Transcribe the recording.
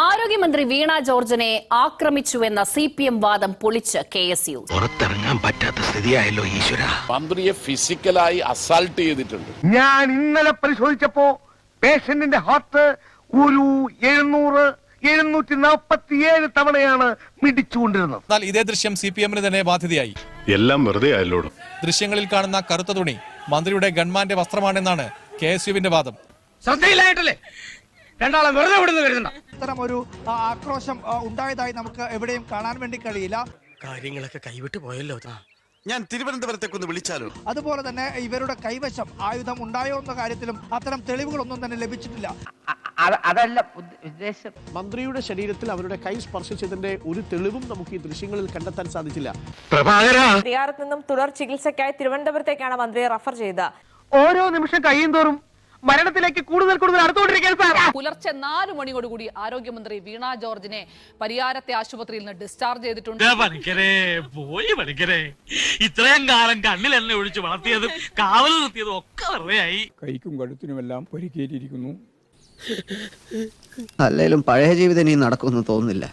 ആരോഗ്യമന്ത്രി വീണ ജോർജിനെ ആക്രമിച്ചുവെന്ന CPM വാദം പൊളിച്ച് KSU. പുറത്തിറങ്ങാൻ പറ്റാത്ത സ്ഥിതിയായല്ലോ ഈശ്വര. മന്ത്രിയെ ഫിസിക്കലായി അസാൾട്ട് ചെയ്തിട്ടുണ്ട്. ഞാൻ ഇന്നലെ പരിശോധിച്ചപ്പോ പേഷ്യന്റിന്റെ ഹാർട്ട് ഒരു 747 തവണയാണ് മിടിച്ചുകൊണ്ടിരുന്നത്. എന്നാൽ ഇതേ ദൃശ്യം CPMന് തന്നെ ബാധ്യതയായി. എല്ലാം വെറുതെ ആയല്ലോ. ദൃശ്യങ്ങളിൽ കാണുന്ന കറുത്ത തുണി മന്ത്രിയുടെ ഗൺമാന്റെ വസ്ത്രമാണെന്നാണ് KSUവിന്റെ വാദം. ശ്രദ്ധയില്ലായിട്ടല്ലേ രണ്ടാളെ വെറുതെ വിടുന്നു കരുതണ്ട. ഇത്തരം ഒരു ആക്രോശം ഉണ്ടായതായി നമുക്ക് എവിടെയും കാണാൻ വേണ്ടി കഴിയില്ല. കാര്യങ്ങളൊക്കെ കൈവിട്ട് പോയല്ലോ. ഞാൻ തിരുവനന്തപുരത്തേക്കൊന്ന് വിളിച്ചാലോ? അതുപോലെ തന്നെ ഇവരുടെ കൈവശം ആയുധം ഉണ്ടായോ എന്ന കാര്യത്തിലും അത്തരം തെളിവുകളൊന്നും തന്നെ ലഭിച്ചിട്ടില്ല. അതല്ല ഉദ്ദേശം. മന്ത്രിയുടെ ശരീരത്തിൽ അവരുടെ കൈ സ്പർശിച്ചതിന്റെ ഒരു തെളിവും നമുക്ക് ഈ ദൃശ്യങ്ങളിൽ കണ്ടെത്താൻ സാധിച്ചില്ല. പരിയാരത്ത് നിന്നും തുടർ ചികിത്സയ്ക്കായി തിരുവനന്തപുരത്തേക്കാണ് മന്ത്രിയെ റഫർ ചെയ്തത്. ഓരോ നിമിഷം കഴിയും തോറും മരണത്തിലേക്ക് കൂടുതൽ അടുത്തുകൊണ്ടിരിക്കാൻ സാർ. പുലർച്ചെ 4 മണിയോടുകൂടി ആരോഗ്യമന്ത്രി വീണ ജോർജിനെ പരിയാരത്തെ ആശുപത്രിയിൽ നിന്ന് ഡിസ്ചാർജ് ചെയ്തിട്ടുണ്ട്. ഇത്രയും കാലം കണ്ണിൽ എണ്ണ ഒഴിച്ച് വളർത്തിയതും കാവൽ നിർത്തിയതും ഒക്കെ വെറുതെയായി. കൈക്കും കഴുത്തിനുമെല്ലാം പരിക്കേറ്റിരിക്കുന്നു. അല്ലേലും പഴയ ജീവിതം ഇനി നടക്കുമെന്ന് തോന്നുന്നില്ല.